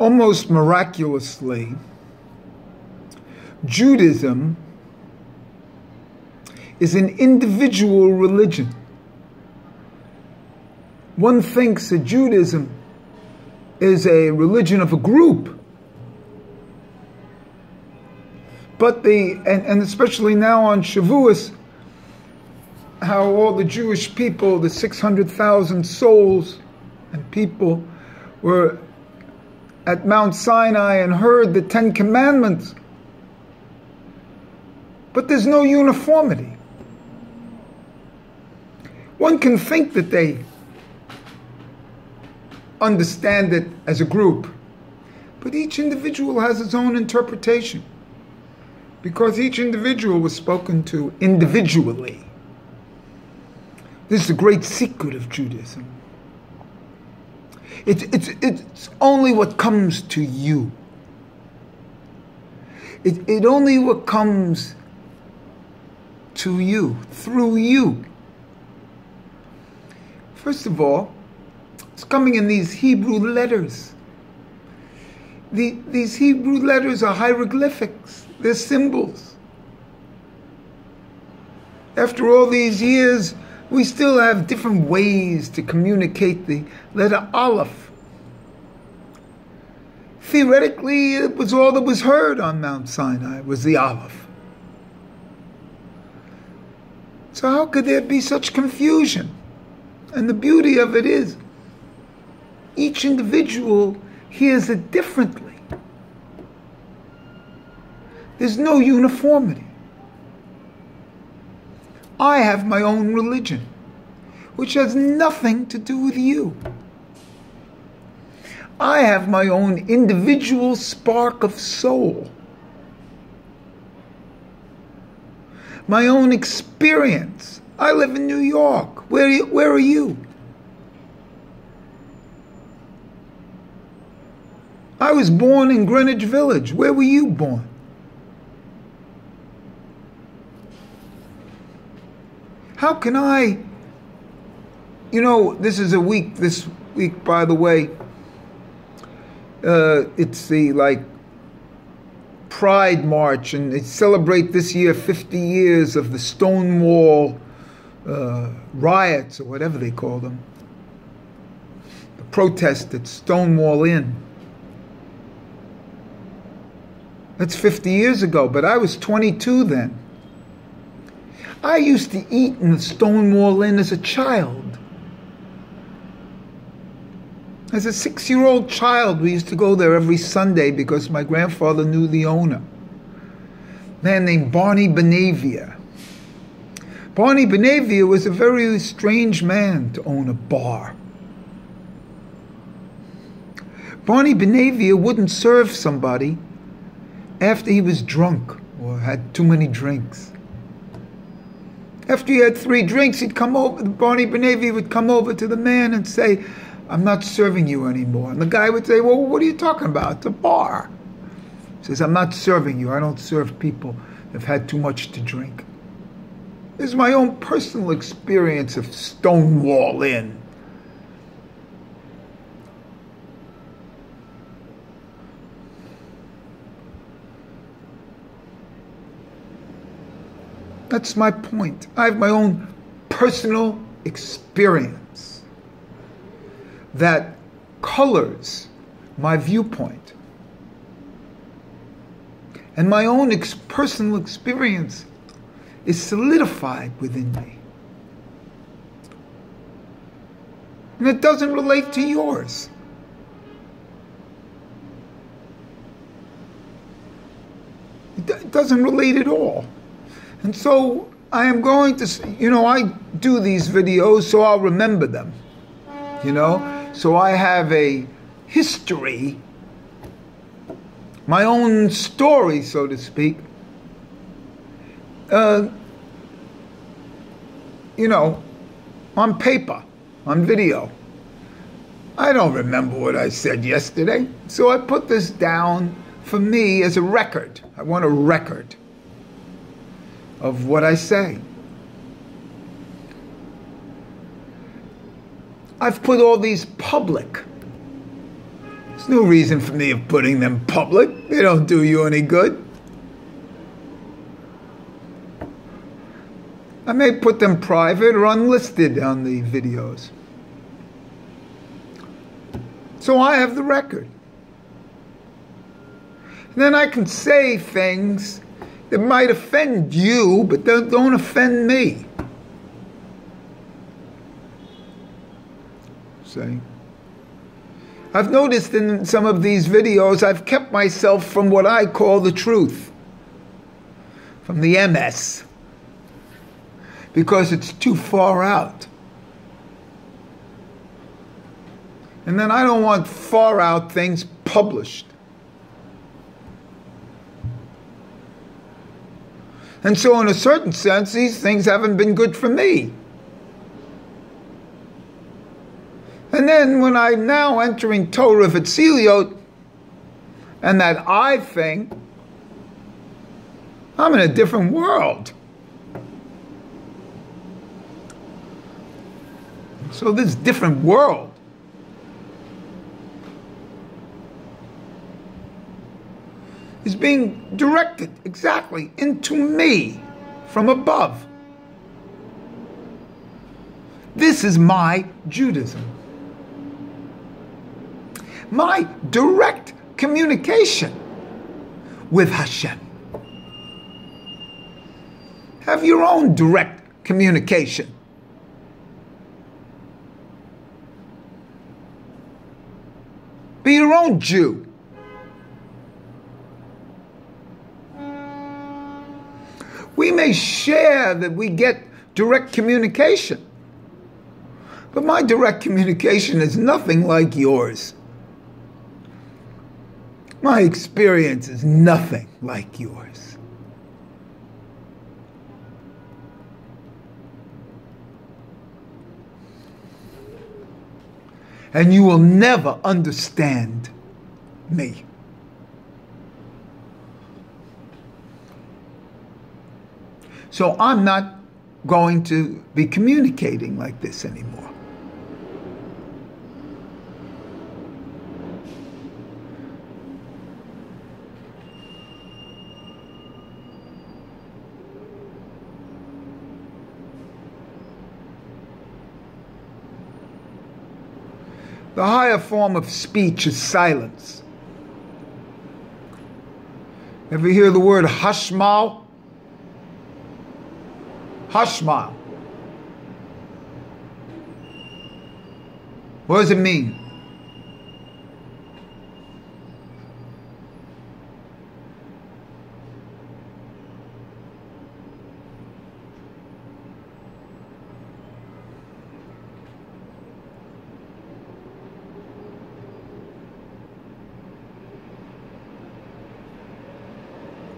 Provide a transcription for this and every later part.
Almost miraculously, Judaism is an individual religion. One thinks that Judaism is a religion of a group. But and especially now on Shavuos, how all the Jewish people, the 600,000 souls and people, were at Mount Sinai and heard the 10 Commandments. But there's no uniformity. One can think that they understand it as a group, but each individual has his own interpretation, because each individual was spoken to individually. This is the great secret of Judaism. It's only what comes to you. It only what comes to you, through you. First of all, it's coming in these Hebrew letters. These Hebrew letters are hieroglyphics. They're symbols. After all these years, we still have different ways to communicate the letter Aleph. Theoretically, it was all that was heard on Mount Sinai, was the Aleph. So how could there be such confusion? And the beauty of it is, each individual hears it differently. There's no uniformity. I have my own religion, which has nothing to do with you. I have my own individual spark of soul, my own experience. I live in New York. Where are you? I was born in Greenwich Village. Where were you born? How can I, this week, by the way, it's the, Pride March, and they celebrate this year 50 years of the Stonewall riots, or whatever they call them. The protest at Stonewall Inn. That's 50 years ago, but I was 22 then. I used to eat in the Stonewall Inn as a child. As a 6-year-old child, we used to go there every Sunday because my grandfather knew the owner, a man named Barney Benavia. Barney Benavia was a very strange man to own a bar. Barney Benavia wouldn't serve somebody after he was drunk or had too many drinks. After he had 3 drinks, he'd come over, Barney Benavia would come over to the man and say, "I'm not serving you anymore." And the guy would say, "Well, what are you talking about? It's a bar." He says, "I'm not serving you. I don't serve people that have had too much to drink." This is my own personal experience of Stonewall Inn. That's my point. I have my own personal experience that colors my viewpoint. And my own personal experience is solidified within me. And it doesn't relate to yours. It doesn't relate at all. And so I am going to, I do these videos so I'll remember them, So I have a history, my own story, so to speak, on paper, on video. I don't remember what I said yesterday, so I put this down for me as a record. I want a record of what I say. I've put all these public There's no reason for me of putting them public. They don't do you any good. I may put them private or unlisted on the videos. So I have the record. And then I can say things that might offend you, but don't offend me. See? I've noticed in some of these videos, I've kept myself from what I call the truth, from the MS, because it's too far out. And then I don't want far out things published. And so in a certain sense, these things haven't been good for me. And then when I'm now entering Torah V'Tziliot and that I thing, I'm in a different world. So this different world is being directed exactly into me from above. This is my Judaism. My direct communication with Hashem. Have your own direct communication. Be your own Jew. We may share that we get direct communication, but my direct communication is nothing like yours. My experience is nothing like yours. And you will never understand me. So I'm not going to be communicating like this anymore. The higher form of speech is silence. Ever hear the word hashmal? Hashmal. What does it mean?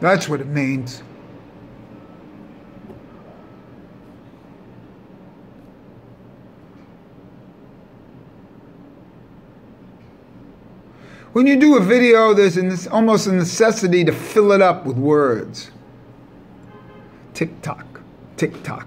That's what it means. When you do a video, there's almost a necessity to fill it up with words. Tick-tock, tick-tock.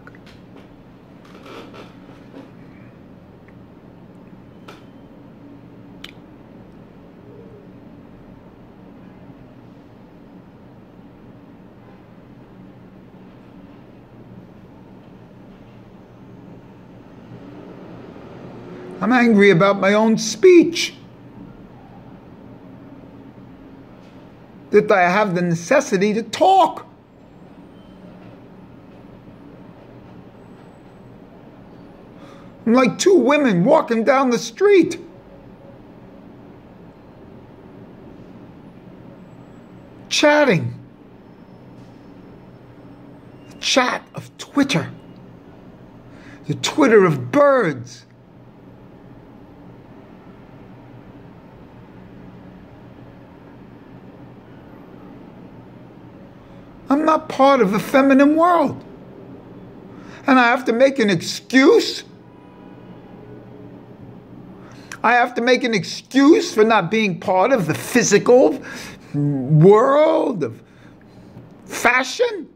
I'm angry about my own speech. That I have the necessity to talk. I'm like two women walking down the street. Chatting. The chat of Twitter. The Twitter of birds. I'm not part of the feminine world. And I have to make an excuse. I have to make an excuse for not being part of the physical world of fashion.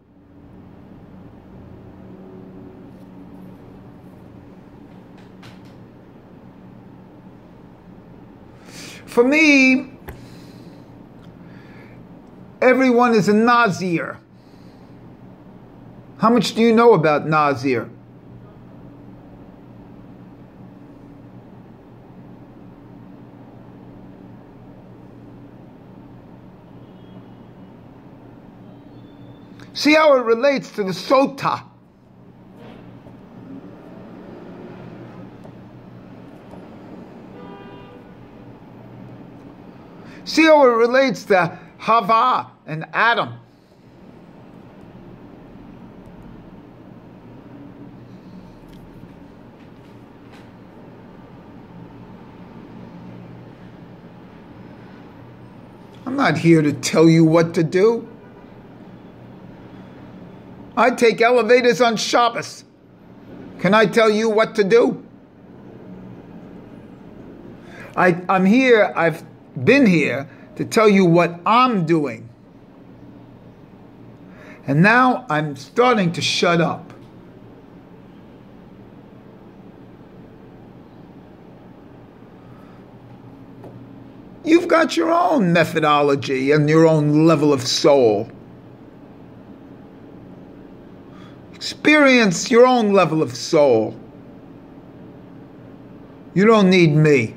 For me, everyone is a Nazir. How much do you know about Nazir? See how it relates to the Sota. See how it relates to Hava and Adam. I'm not here to tell you what to do. I take elevators on Shabbos. Can I tell you what to do? I'm here, I've been here to tell you what I'm doing. And now I'm starting to shut up. You've got your own methodology and your own level of soul. Experience your own level of soul. You don't need me.